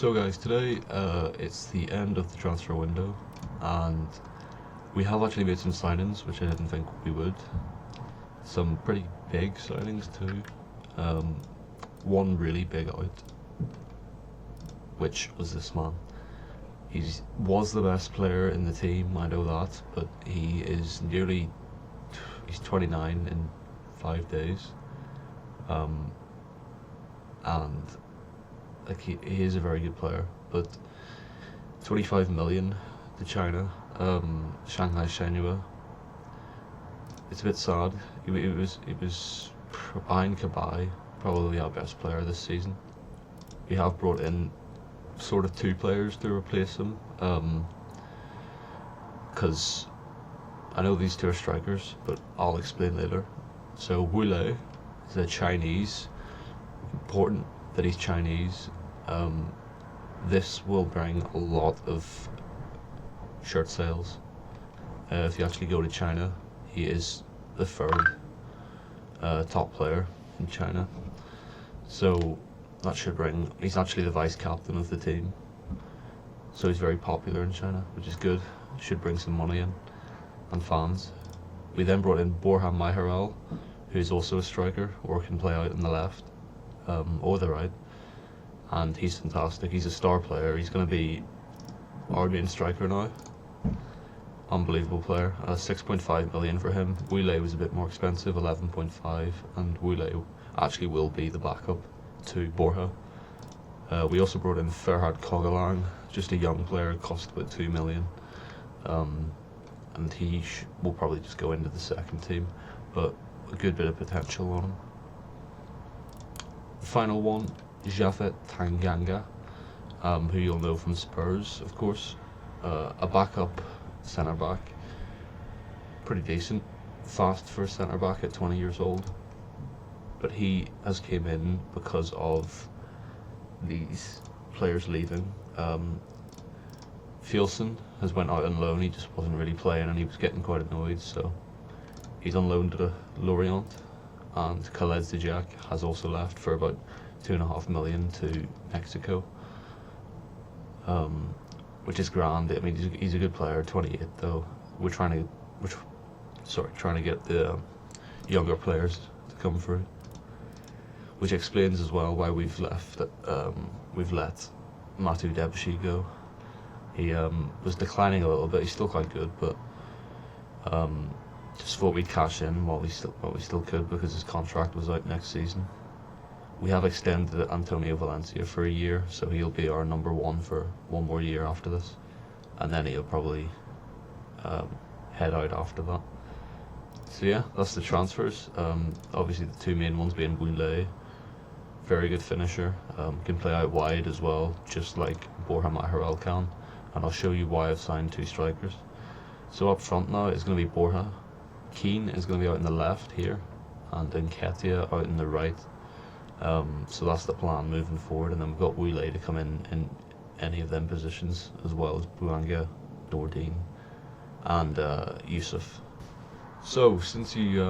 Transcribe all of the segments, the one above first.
So guys, today it's the end of the transfer window, and we have actually made some signings which I didn't think we would. Some pretty big signings too. One really big out, which was this man. He was the best player in the team, I know that, but he's 29 in 5 days, and like he is a very good player, but 25 million to China, Shanghai Shenhua. It's a bit sad. It was behind Kabai, probably our best player this season. We have brought in sort of two players to replace him, because I know these two are strikers, but I'll explain later. So Wu Lei is a Chinese. Important that he's Chinese. This will bring a lot of shirt sales. If you actually go to China, he is the third top player in China. So that should bring, he's actually the vice captain of the team. So he's very popular in China, which is good. Should bring some money in and fans. We then brought in Borja Mayoral, who's also a striker, or can play out on the left, or the right. And he's fantastic. He's a star player. He's going to be our main striker now. Unbelievable player. 6.5 million for him. Wu Lei was a bit more expensive, 11.5, and Wu Lei actually will be the backup to Borja. We also brought in Ferhat Kogalang, just a young player, cost about 2 million. And he will probably just go into the second team, but a good bit of potential on him. The final one, Japhet Tanganga, who you'll know from Spurs, of course. A backup centre back, pretty decent, fast for a centre back at 20 years old. But he has came in because of these players leaving. Fielson has went out on loan. He just wasn't really playing, and he was getting quite annoyed. So he's on loan to Lorient, and Khaled Zijak has also left for about 2.5 million to Mexico, which is grand. I mean, he's a good player. 28 though. We're trying to get the younger players to come through, which explains as well why we've let Matu Debussy go. He was declining a little bit. He's still quite good, but just thought we'd cash in while we still could, because his contract was out next season. We have extended Antonio Valencia for a year, so he'll be our number one for one more year after this, and then he'll probably head out after that. So yeah, that's the transfers. Obviously the two main ones being Wu Lei, very good finisher, can play out wide as well, just like Borja Mayoral can, and I'll show you why I've signed two strikers. So up front now it's going to be Borja. Keane is going to be out in the left here, and Nketiah out in the right. So that's the plan moving forward, and then we've got Wu Lei to come in any of them positions, as well as Bouanga, Nordine, and Yusuf. So since you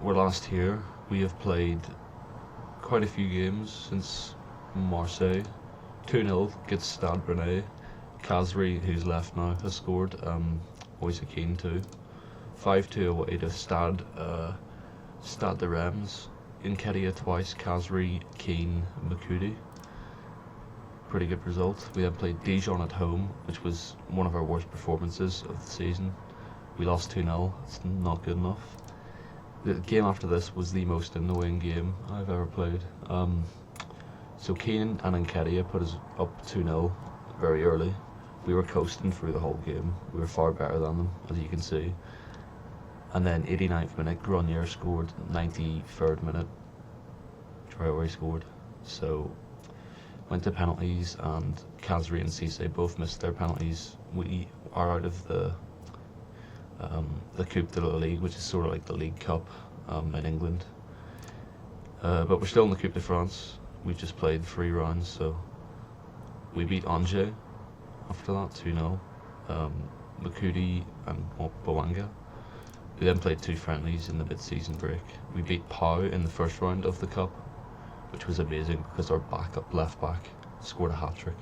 were last here, we have played quite a few games since Marseille. 2-0 gets Stade Rennais. Kazri, who's left now, has scored. Moise Keane too. 5-2 away to Stade de Reims. Nketiah twice, Kazri, Keane, Makudi. Pretty good result. We then played Dijon at home, which was one of our worst performances of the season. We lost 2-0. It's not good enough. The game after this was the most annoying game I've ever played. So Keane and Nketiah put us up 2-0 very early. We were coasting through the whole game. We were far better than them, as you can see. And then 89th minute, Grenier scored. 93rd minute, Traoré scored. So went to penalties, and Kazri and Cisse both missed their penalties. We are out of the Coupe de la Ligue, which is sort of like the League Cup in England. But we're still in the Coupe de France. We've just played 3 rounds, so we beat Angers after that 2-0. Makudi and Bouanga. We then played 2 friendlies in the mid-season break. We beat Pau in the first round of the Cup, which was amazing because our left back scored a hat-trick.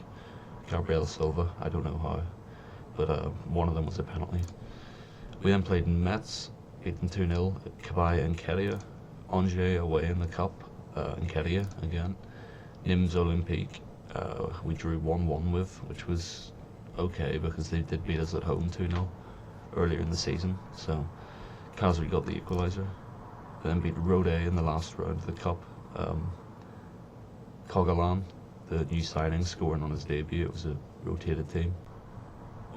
Gabriel Silva. I don't know how, but one of them was a penalty. We then played Metz, beat them 2-0. Kabay and Keria. Angers away in the cup, and Keria again. Nims Olympique, we drew 1-1 with, which was okay because they did beat us at home 2-0 earlier in the season. So Casri got the equaliser. Then beat Rode in the last round of the cup. Cogalan, the new signing, scoring on his debut. It was a rotated team.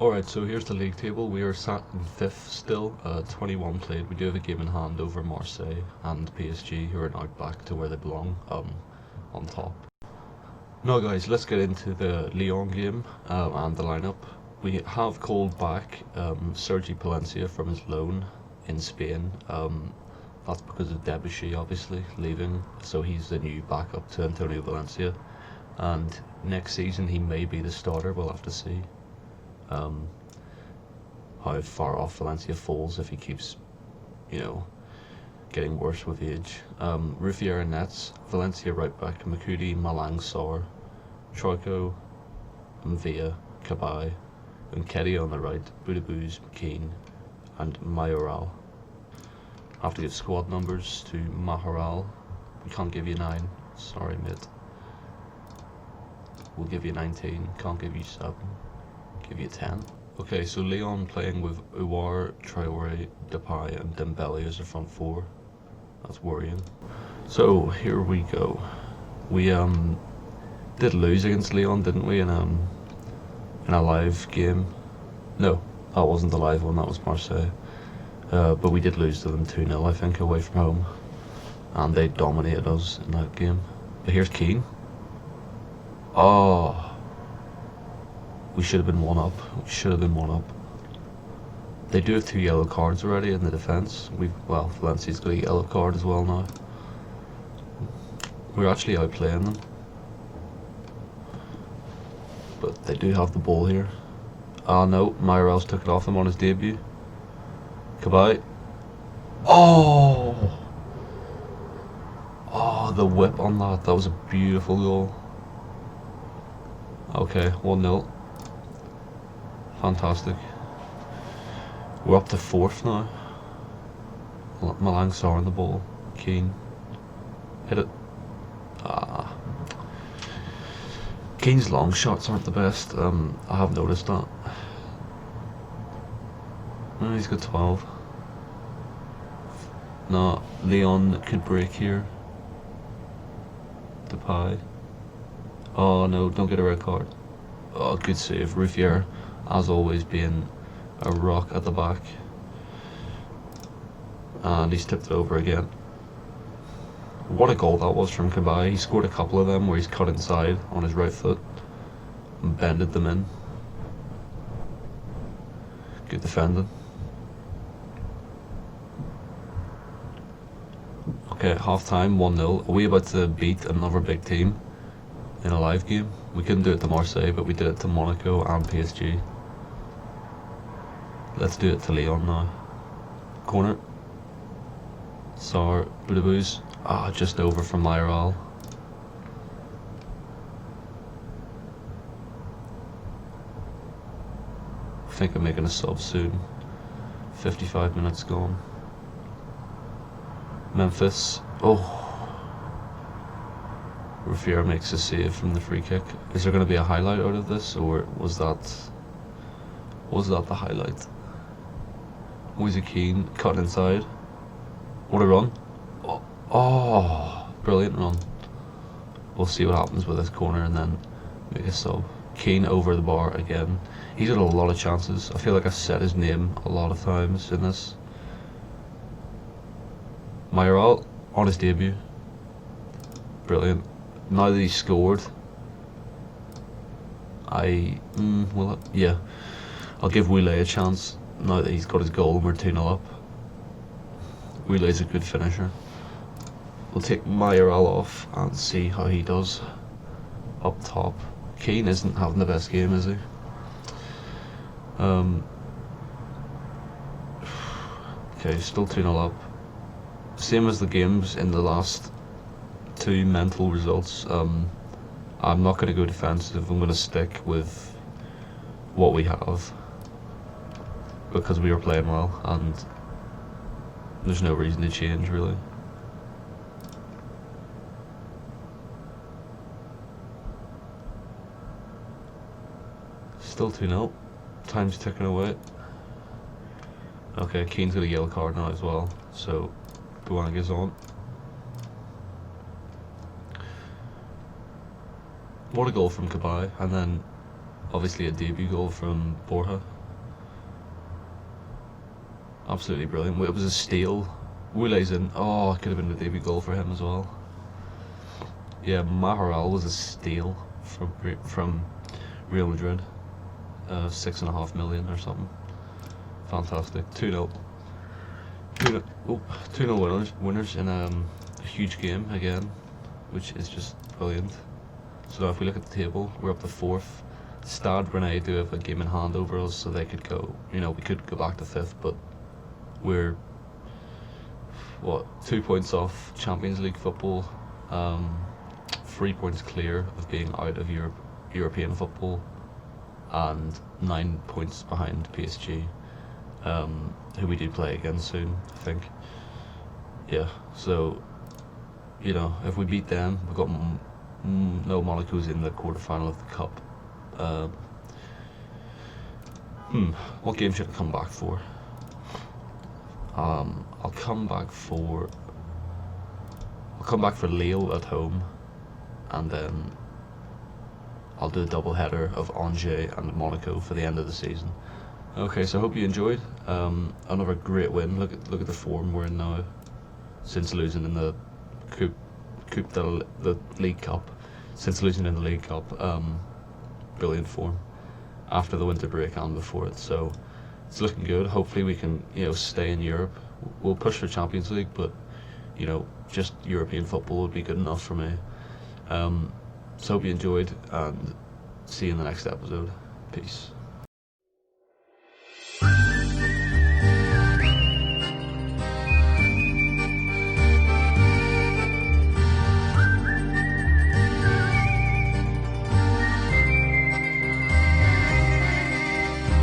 Alright, so here's the league table. We are sat in 5th still, 21 played. We do have a game in hand over Marseille and PSG, who are now back to where they belong, on top. Now guys, let's get into the Lyon game and the lineup. We have called back Sergi Palencia from his loan in Spain. That's because of Debuchy obviously leaving, so he's the new backup to Antonio Valencia. And next season he may be the starter, we'll have to see how far off Valencia falls if he keeps, getting worse with age. Ruffier nets, Valencia right back, Makudi, Malang Sarr, Troiko, Mvia, Kabay, and Keria on the right, Boudebouz, McKean, and Mayoral. I have to give squad numbers to Maharal. We can't give you 9, sorry mate. We'll give you 19, can't give you 7, give you 10. Okay, so Lyon playing with Ouar, Traoré, Depay and Dembele as the front four. That's worrying. So here we go. We did lose against Lyon, didn't we, in a live game? No, that wasn't the live one, that was Marseille. But we did lose to them 2-0, I think, away from home. And they dominated us in that game. But here's Keane. Oh, we should have been 1 up. We should have been 1 up. They do have 2 yellow cards already in the defence. Well, Valencia's got a yellow card as well now. We're actually outplaying them. But they do have the ball here. Ah no, Mayorals took it off him on his debut. Kabay. Oh! Oh, the whip on that. That was a beautiful goal. Okay, 1-0. Fantastic. We're up to 4th now. Malang Sarr on the ball. Keane. Hit it. Ah. Keane's long shots aren't the best. I have noticed that. Oh, he's got 12. No, Lyon could break here. Depay. Oh no, don't get a red card. Oh, good save. Ruffier, as always, being a rock at the back. And he's tipped it over again. What a goal that was from Kabay. He scored a couple of them where he's cut inside on his right foot and bended them in. Good defending. Okay, half time, 1-0. Are we about to beat another big team in a live game? We couldn't do it to Marseille, but we did it to Monaco and PSG. Let's do it to Lyon now. Corner. Sarr, Boudebouz. Ah, just over from Mayoral. I think I'm making a sub soon. 55 minutes gone. Memphis. Oh. Ruffier makes a save from the free kick. Is there going to be a highlight out of this, or was that the highlight? Moise Keane cut inside. What a run. Oh, brilliant run. We'll see what happens with this corner and then make a sub. Keane over the bar again. He's had a lot of chances. I feel like I've said his name a lot of times in this. Mayoral on his debut. Brilliant. Now that he's scored, yeah, I'll give Wile a chance now that he's got his goal and we're 2-0 up. Wile's a good finisher. We'll take Mayoral off and see how he does up top. Keane isn't having the best game, is he? Okay, still 2-0 up. Same as the games in the last 2 mental results. I'm not going to go defensive. I'm going to stick with what we have because we were playing well, and there's no reason to change really. Still 2-0. Time's ticking away. Okay, Keane's got a yellow card now as well, so Buanga's on. What a goal from Cabaye, and then obviously a debut goal from Borja. Absolutely brilliant. It was a steal. Woulay's in. Oh, it could have been the debut goal for him as well. Yeah, Maharal was a steal from Real Madrid. 6.5 million or something. Fantastic. 2-0. 2-0 winners in a huge game again, which is just brilliant. So now if we look at the table, we're up to 4th. Stade Rennais do have a game in hand over us, so they could go, we could go back to 5th, but we're, 2 points off Champions League football, 3 points clear of being out of European football, and 9 points behind PSG, who we do play again soon, I think. Yeah, so, if we beat them, we've got Monaco's in the quarterfinal of the cup. What game should I come back for? I'll come back for Lille at home, and then I'll do a double header of Angers and Monaco for the end of the season. Okay, so I hope you enjoyed. Another great win. Look at the form we're in now, since losing in the the League Cup. Since losing in the League Cup, brilliant form after the winter break and before it. So it's looking good. Hopefully we can stay in Europe. We'll push for Champions League, but just European football would be good enough for me. So hope you enjoyed, and see you in the next episode. Peace.